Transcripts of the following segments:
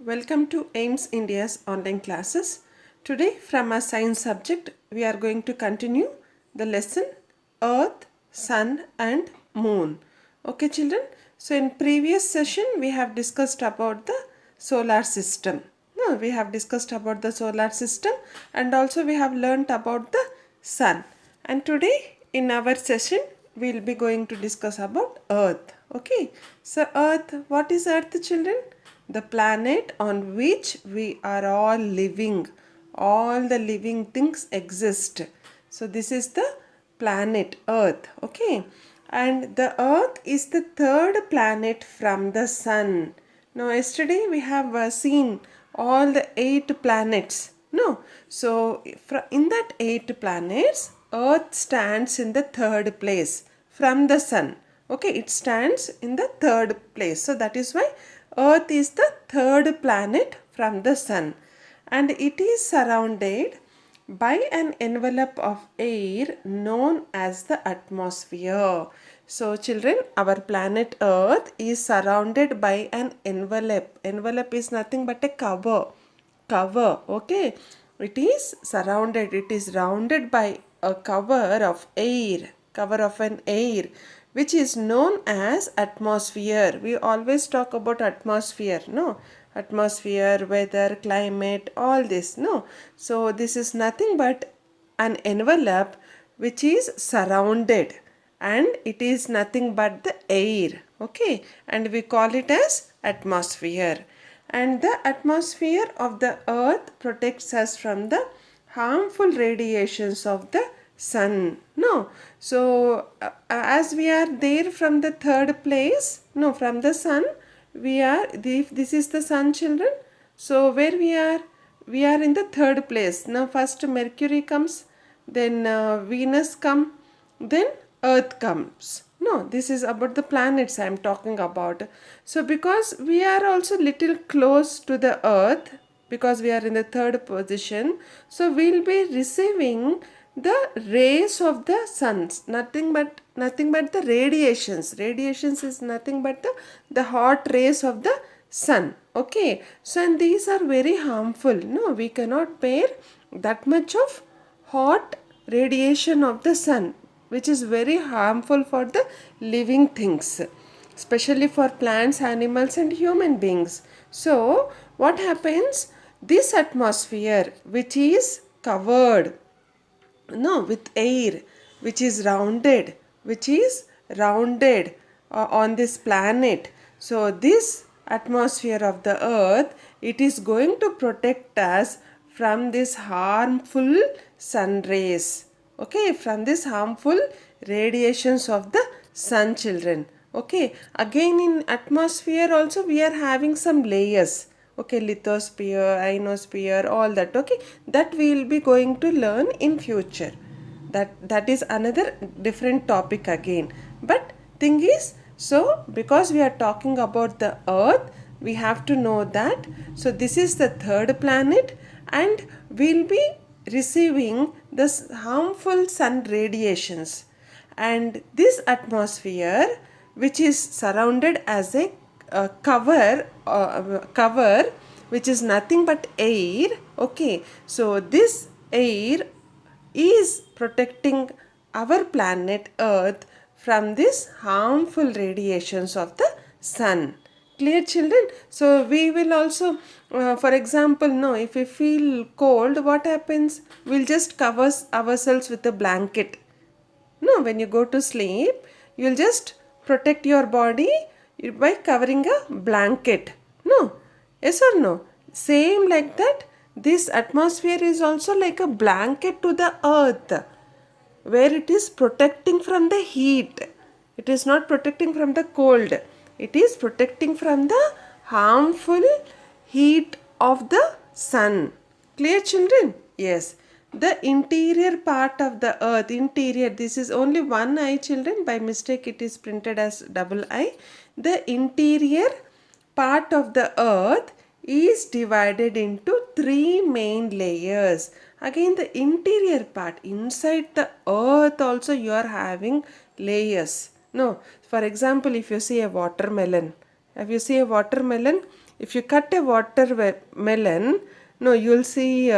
Welcome to AIMS India's online classes. Today from our science subject we are going to continue the lesson Earth, Sun and Moon. Okay children, so in previous session we have discussed about the solar system. No, we have discussed about the solar system and also we have learnt about the sun. And today in our session we will be going to discuss about Earth. Okay, so Earth, what is Earth children? The planet on which we are all living. All the living things exist. So this is the planet Earth. Okay. And the Earth is the third planet from the sun. Now yesterday we have seen all the 8 planets. No. So in that 8 planets, Earth stands in the third place from the sun. Okay. It stands in the third place. So that is why Earth is the third planet from the sun and it is surrounded by an envelope of air known as the atmosphere. So children, our planet Earth is surrounded by an envelope. Envelope is nothing but a cover. Okay. It is surrounded, it is rounded by a cover of air, cover of an air, which is known as atmosphere. We always talk about atmosphere, no? Atmosphere, weather, climate, all this, no? So this is nothing but an envelope which is surrounded and it is nothing but the air, okay? And we call it as atmosphere. And the atmosphere of the earth protects us from the harmful radiations of the sun. No, so as we are there from the third place, no, from the sun, we are, this is the sun children. So where we are in the third place. Now first Mercury comes, then Venus come, then Earth comes. No, this is about the planets I am talking about. So because we are also little close to the Earth, because we are in the third position, so we will be receiving the rays of the suns, nothing but the radiations is nothing but the hot rays of the sun. Okay, so and these are very harmful. No, we cannot bear that much of hot radiation of the sun, which is very harmful for the living things, especially for plants, animals and human beings. So what happens, this atmosphere which is covered, no, with air, which is rounded on this planet, so this atmosphere of the earth, it is going to protect us from this harmful sun rays, okay, from this harmful radiations of the sun children. Okay, again in atmosphere also we are having some layers. Okay, lithosphere, ionosphere, all that. Okay, that we will be going to learn in future. That is another different topic again. But thing is, so because we are talking about the earth, we have to know that, so this is the third planet and we'll be receiving this harmful sun radiations, and this atmosphere which is surrounded as a cover which is nothing but air. Okay, so this air is protecting our planet earth from this harmful radiations of the sun. Clear children? So we will also for example, no, if we feel cold, what happens, we'll just cover ourselves with a blanket. No, when you go to sleep, you'll just protect your body by covering a blanket. No, yes or no? Same like that, this atmosphere is also like a blanket to the earth, where it is protecting from the heat. It is not protecting from the cold. It is protecting from the harmful heat of the sun. Clear children? Yes. The interior part of the earth, interior, this is only one eye children, by mistake it is printed as double eye. The interior part of the earth is divided into 3 main layers. Again the interior part, inside the earth also you are having layers. No, for example, if you see a watermelon, if you see a watermelon, if you cut a watermelon, no, you'll see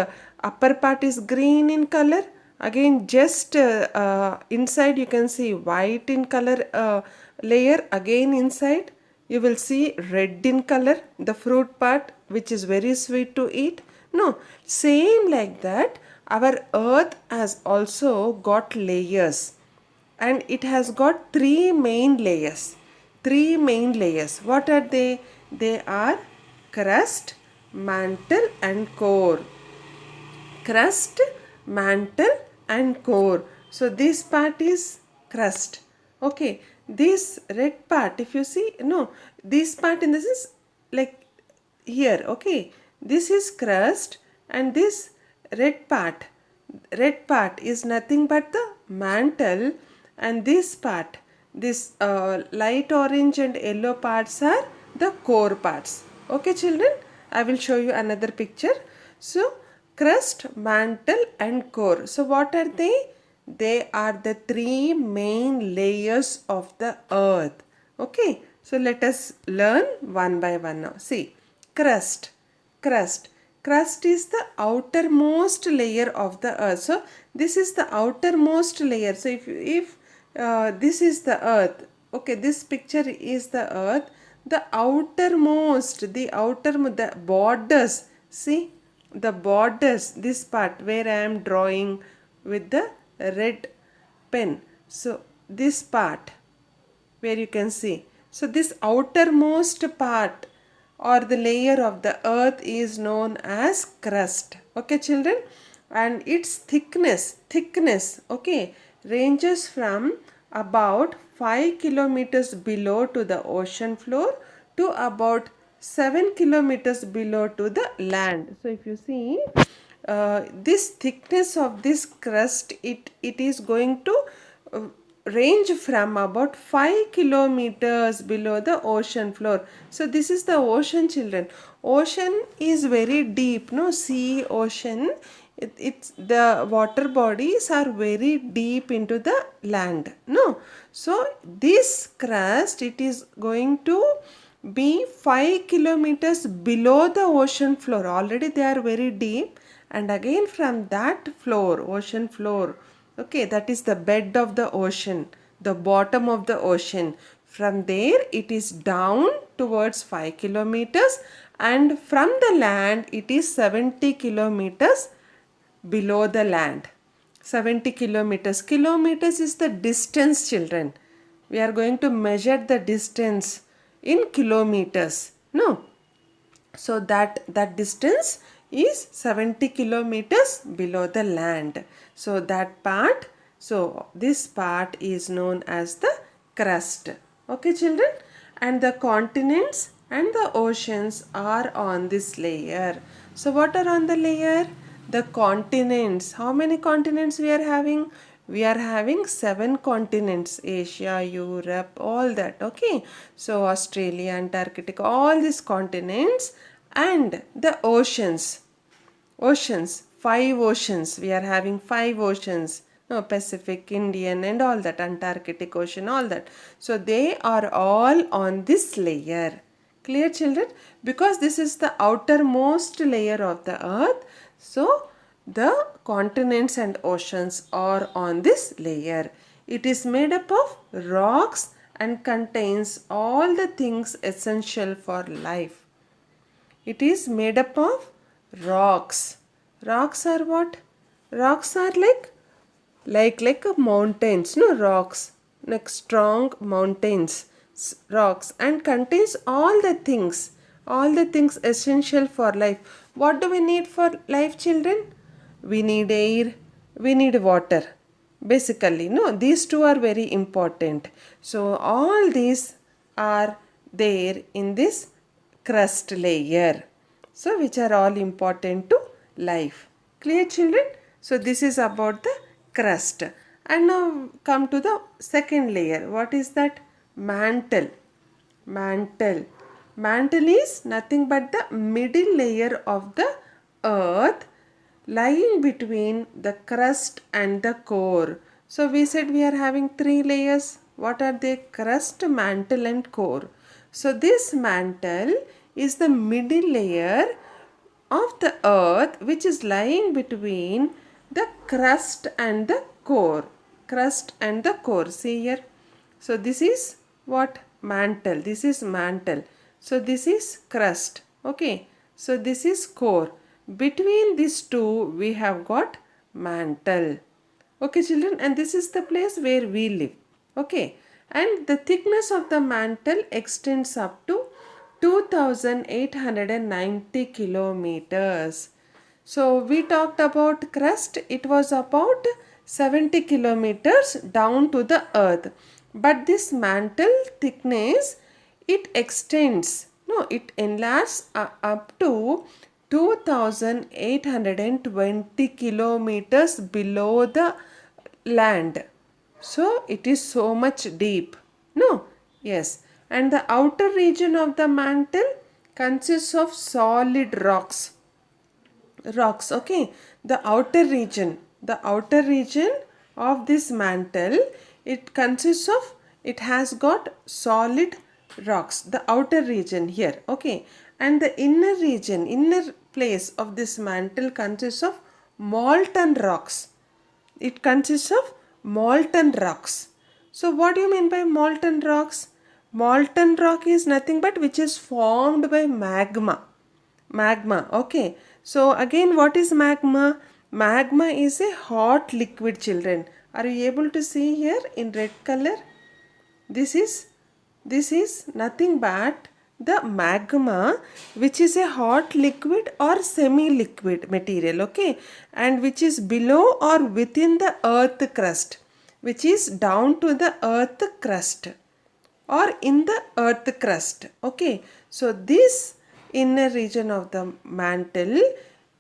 upper part is green in color. Again, just inside you can see white in color layer. Again inside you will see red in color, the fruit part, which is very sweet to eat. No, same like that, our earth has also got layers, and it has got three main layers. Three main layers. What are they? They are crust, mantle, and core. Crust, mantle, and core. So this part is crust. Okay, this red part, if you see, no, this part in this is like here. Okay, this is crust, and this red part is nothing but the mantle, and this part, this light orange and yellow parts are the core parts. Okay children, I will show you another picture. So crust, mantle, and core. So what are they? They are the three main layers of the earth. Okay, so let us learn one by one now. See, crust. Crust is the outermost layer of the earth. So this is the outermost layer. So if this is the earth, okay, this picture is the earth, the outermost, the borders, see, the borders, this part where I am drawing with the red pen. So this part where you can see, so this outermost part or the layer of the earth is known as crust. Okay children, and its thickness, okay, ranges from about 5 kilometers below to the ocean floor to about 7 kilometers below to the land. So if you see, this thickness of this crust, it is going to range from about 5 kilometers below the ocean floor. So this is the ocean children. Ocean is very deep, no, sea, ocean, it's the water bodies are very deep into the land, no. So this crust, it is going to be 5 kilometers below the ocean floor. Already they are very deep, and again from that floor, ocean floor, okay, that is the bed of the ocean, the bottom of the ocean, from there it is down towards 5 kilometers, and from the land it is 70 kilometers below the land. 70 kilometers. Kilometers is the distance children. We are going to measure the distance in kilometers, no. So that distance is 70 kilometers below the land. So that part, so this part is known as the crust. Okay children, and the continents and the oceans are on this layer. So what are on the layer? The continents. How many continents we are having? We are having 7 continents: Asia, Europe, all that. Okay, so Australia, Antarctica, all these continents, and the oceans. 5 oceans. We are having 5 oceans. No, Pacific, Indian, and all that, Antarctic Ocean, all that. So they are all on this layer. Clear children? Because this is the outermost layer of the earth, so the continents and oceans are on this layer. It is made up of rocks and contains all the things essential for life. It is made up of rocks. Rocks are what? Rocks are like mountains, no, rocks, like strong mountains, rocks, and contains all the things essential for life. What do we need for life children? We need air, we need water, basically, no, these two are very important. So all these are there in this crust layer, so which are all important to life. Clear children? So this is about the crust. And now come to the second layer. What is that? Mantle. Mantle is nothing but the middle layer of the earth, lying between the crust and the core. So we said we are having 3 layers. What are they? Crust, mantle, and core. So this mantle is the middle layer of the earth which is lying between the crust and the core. Crust and the core. See here. So this is what? Mantle. This is mantle. So this is crust. Okay. So this is core. Between these two we have got mantle. Okay children, and this is the place where we live. Okay, and the thickness of the mantle extends up to 2890 kilometers. So we talked about crust, it was about 70 kilometers down to the earth. But this mantle thickness, it extends, no, it enlarges up to 2820 kilometers below the land. So it is so much deep. No? Yes. And the outer region of the mantle consists of solid rocks. Okay. The outer region of this mantle, it has got solid rocks. The outer region here. Okay. And the inner place of this mantle consists of molten rocks. It consists of molten rocks. So what do you mean by molten rocks? Molten rock is nothing but which is formed by magma. Magma, okay. So again, what is magma? Magma is a hot liquid, children. Are you able to see here in red color? This is nothing but the magma, which is a hot liquid or semi-liquid material, okay, and which is below or within the earth crust, which is down to the earth crust or in the earth crust, okay. So this inner region of the mantle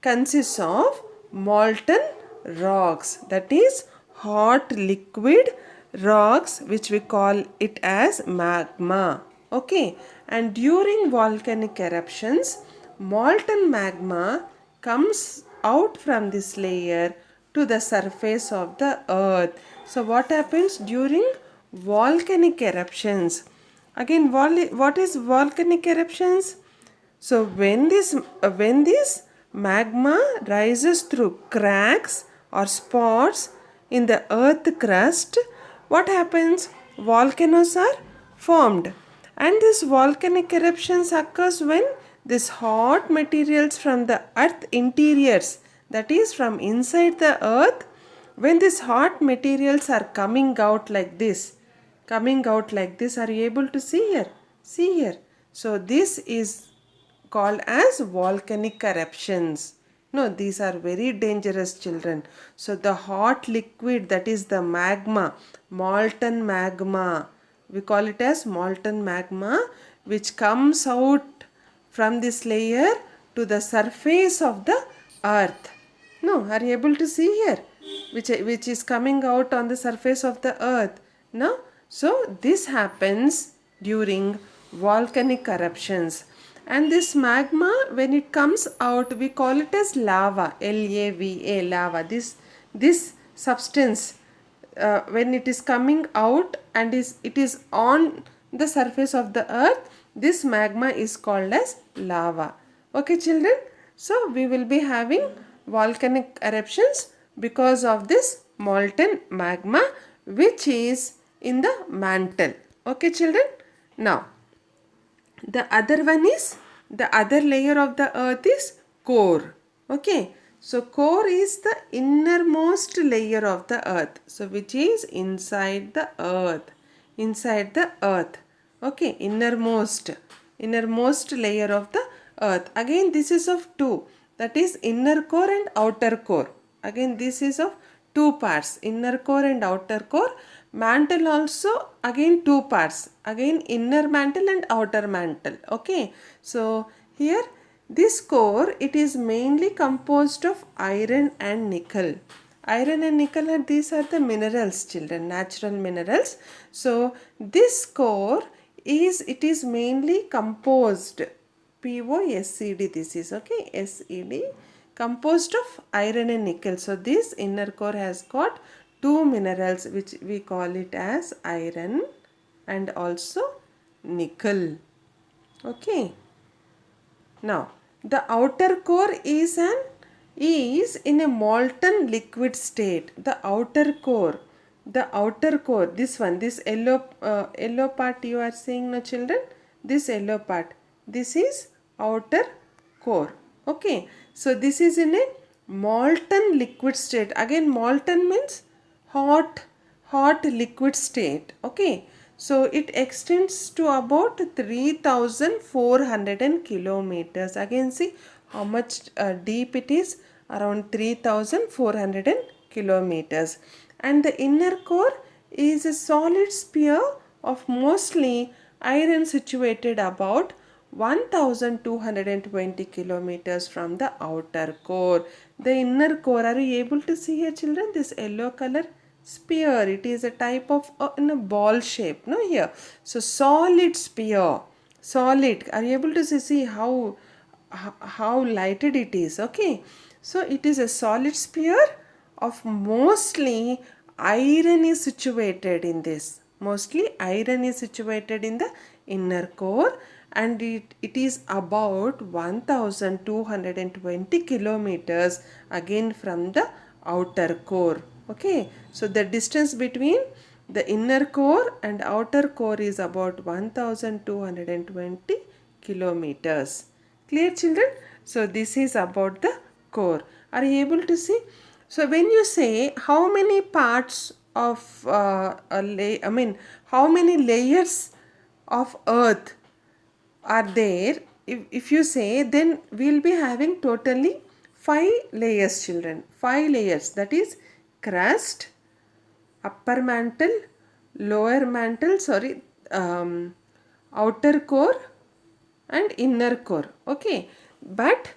consists of molten rocks, that is hot liquid rocks, which we call it as magma, okay. And during volcanic eruptions, molten magma comes out from this layer to the surface of the earth. So what happens during volcanic eruptions? Again, what is volcanic eruptions? So when this magma rises through cracks or spots in the earth crust, what happens? Volcanoes are formed, and this volcanic eruptions occurs when this hot materials from the earth interiors, that is from inside the earth, when these hot materials are coming out like this, are you able to see here? See here. So this is called as volcanic eruptions. No, these are very dangerous, children. So the hot liquid, that is the magma, molten magma, we call it as molten magma, which comes out from this layer to the surface of the earth. No, are you able to see here? Which is coming out on the surface of the earth. No? So this happens during volcanic eruptions. And this magma, when it comes out, we call it as lava, L-A-V-A, lava. This substance, when it is coming out and it is on the surface of the earth, this magma is called as lava. Okay, children? So we will be having volcanic eruptions because of this molten magma, which is in the mantle. Okay, children? Now, the other layer of the earth is core. Okay. So core is the innermost layer of the earth. So which is inside the earth. Inside the earth. Okay. Innermost layer of the earth. Again, this is of two. That is inner core and outer core. Again, this is of two parts, inner core and outer core. Mantle also again two parts, again inner mantle and outer mantle. Okay, so here this core, it is mainly composed of iron and nickel. Iron and nickel are, these are the minerals, children, natural minerals. So this core is mainly composed, POSCD, this is, okay, SED, composed of iron and nickel. So this inner core has got two minerals, which we call it as iron and also nickel. Okay. Now, the outer core is in a molten liquid state. The outer core, this one, this yellow part you are seeing, no children, this yellow part, this is outer core. Okay, so this is in a molten liquid state. Again, molten means hot liquid state. Okay, so it extends to about 3,400 kilometers. Again, see how much deep it is, around 3,400 kilometers. And the inner core is a solid sphere of mostly iron situated about 1,220 kilometers from the outer core. The inner core, are you able to see here, children? This yellow color sphere, it is a type of in a ball shape, no, here. So solid sphere, solid. Are you able to see how lighted it is? Okay, so it is a solid sphere of mostly iron is situated in this. Mostly iron is situated in the inner core, and it is about 1,220 kilometers again from the outer core. Okay, so the distance between the inner core and outer core is about 1,220 kilometers. Clear, children? So this is about the core. Are you able to see? So when you say how many parts of how many layers of earth are there, if you say, then we'll be having totally 5 layers, children. 5 layers, that is crust, upper mantle, lower mantle, outer core and inner core. Okay, but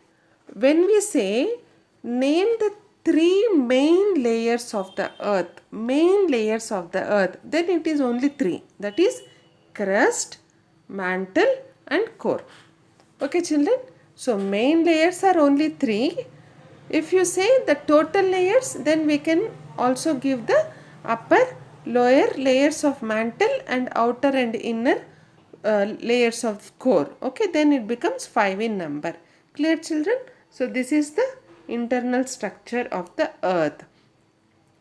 when we say name the 3 main layers of the earth, then it is only 3, that is crust, mantle and core. Okay, children, so main layers are only 3. If you say the total layers, then we can also give the upper, lower layers of mantle and outer and inner layers of core. Okay, then it becomes 5 in number. Clear, children? So this is the internal structure of the earth.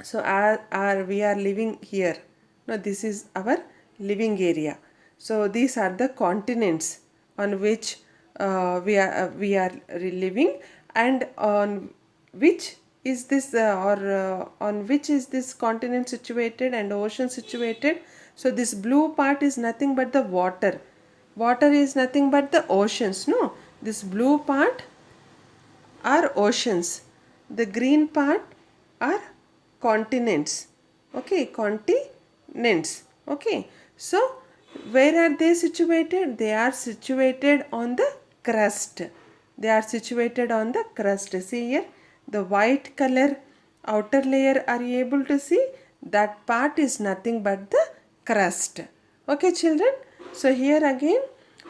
So we are living here. Now this is our living area. So these are the continents on which we are living, and on which is this on which is this continent situated and ocean situated. So this blue part is nothing but the water. Water is nothing but the oceans. No, this blue part are oceans. The green part are continents. Okay, continents. Okay, so where are they situated? They are situated on the crust. They are situated on the crust. See here, the white color outer layer, are you able to see? That part is nothing but the crust. Okay, children. So here again,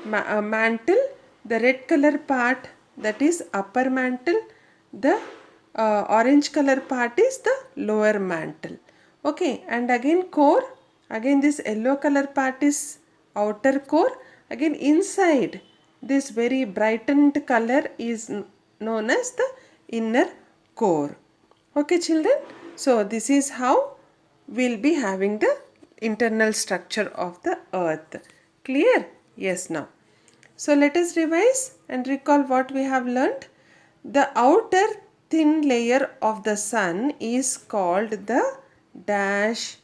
mantle, the red color part, that is upper mantle. The orange color part is the lower mantle. Okay, and again core, again this yellow color part is outer core. Again inside, this very brightened color is known as the inner core. Okay, children, so this is how we'll be having the internal structure of the earth. Clear? Yes, now. So let us revise and recall what we have learnt. The outer thin layer of the sun is called the dash,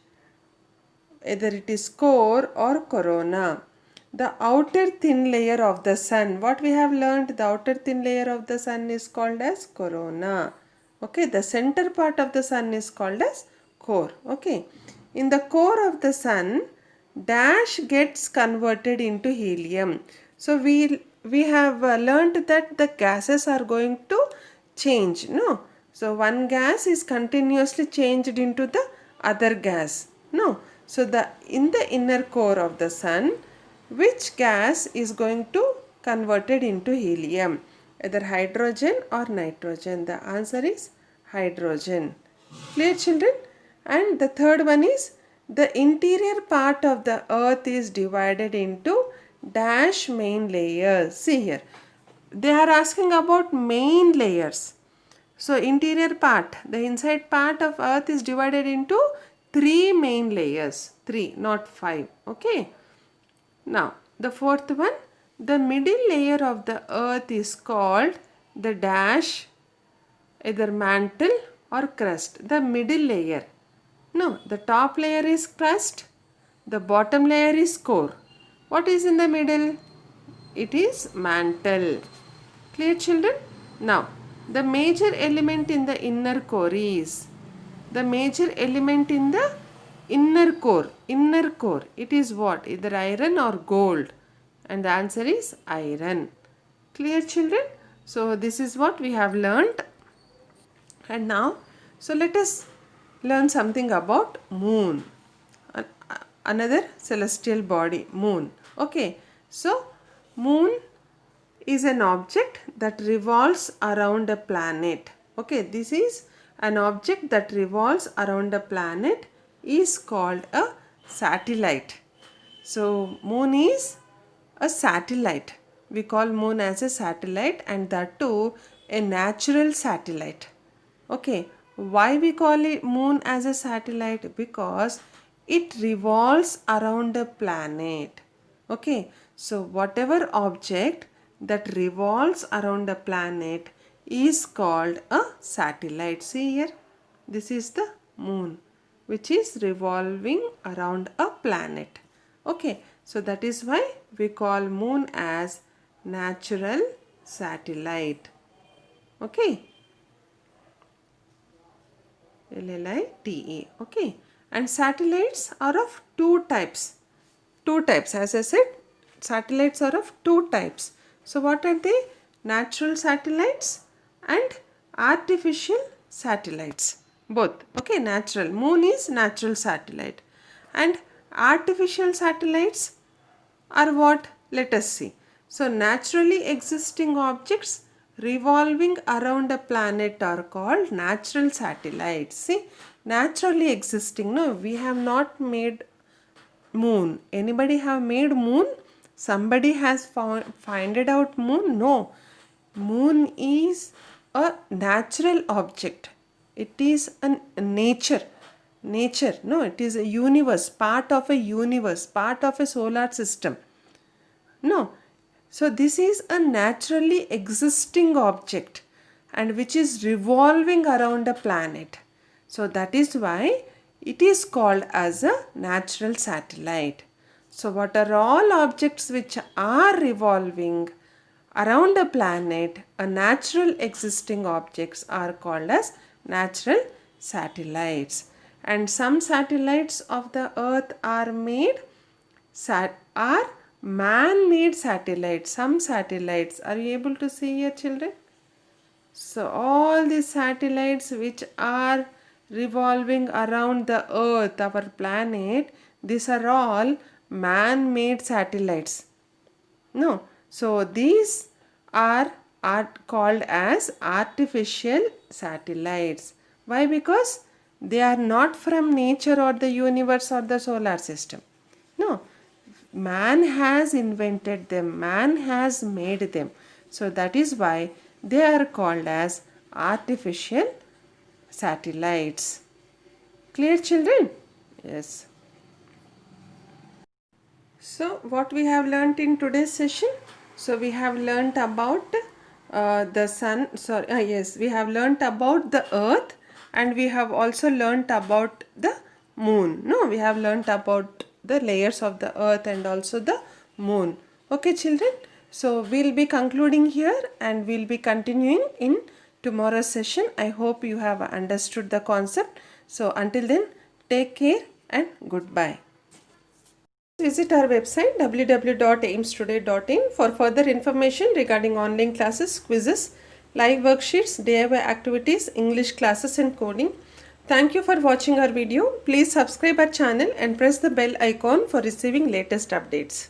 either it is core or corona. The outer thin layer of the sun, what we have learned, the outer thin layer of the sun is called as corona. Okay, the center part of the sun is called as core. Okay, in the core of the sun, dash gets converted into helium. So we have learned that the gases are going to change, no? So one gas is continuously changed into the other gas, no? So in the inner core of the sun, which gas is going to converted into helium? Either hydrogen or nitrogen. The answer is hydrogen. Clear, children? And the third one is, the interior part of the earth is divided into dash main layers. See here, they are asking about main layers. So interior part, the inside part of earth is divided into 3 main layers. 3, not 5. Okay. Now the fourth one, the middle layer of the earth is called the dash, either mantle or crust. The middle layer. No, the top layer is crust, the bottom layer is core. What is in the middle? It is mantle. Clear, children? Now, the major element in the inner core is, the major element in the inner core, it is what? Either iron or gold. And the answer is iron. Clear, children? So, this is what we have learnt. And now, so let us learn something about moon. Another celestial body, moon. Okay, so moon is an object that revolves around a planet. Okay, this is an object that revolves around a planet is called a satellite. So moon is a satellite. We call moon as a satellite, and that too a natural satellite. Okay, why we call it moon as a satellite? Because it revolves around a planet. Okay, so whatever object that revolves around a planet is called a satellite. See here, this is the moon, which is revolving around a planet. Okay, so that is why we call moon as natural satellite. Okay. LLITE. Okay, and satellites are of two types. As I said, satellites are of two types. So what are they? Natural satellites and artificial satellites. Both. Okay, natural. Moon is natural satellite. And artificial satellites are what? Let us see. So naturally existing objects revolving around a planet are called natural satellites. See, naturally existing. No, we have not made moon. Anybody have made moon? Somebody has find it out moon? No. Moon is a natural object. It is a nature. No, it is a universe, part of a universe, part of a solar system. No. So this is a naturally existing object and which is revolving around a planet. So that is why it is called as a natural satellite. So what are all objects which are revolving around a planet, a natural existing objects are called as natural satellites. And some satellites of the earth are man-made satellites. Some satellites, are you able to see here, children? So all these satellites which are revolving around the earth, our planet, these are all man-made satellites. No, so these are called as artificial satellites. Why? Because they are not from nature or the universe or the solar system. No, man has invented them, man has made them. So that is why they are called as artificial satellites. Clear, children? Yes. So what we have learnt in today's session? So we have learnt about the sun. Yes, we have learnt about the earth, and we have also learnt about the moon. No, we have learnt about the layers of the earth and also the moon. Okay, children. So we'll be concluding here and we'll be continuing in tomorrow's session. I hope you have understood the concept. So until then, take care and goodbye. Visit our website www.aimstoday.in for further information regarding online classes, quizzes, live worksheets, DIY activities, English classes and coding. Thank you for watching our video. Please subscribe our channel and press the bell icon for receiving latest updates.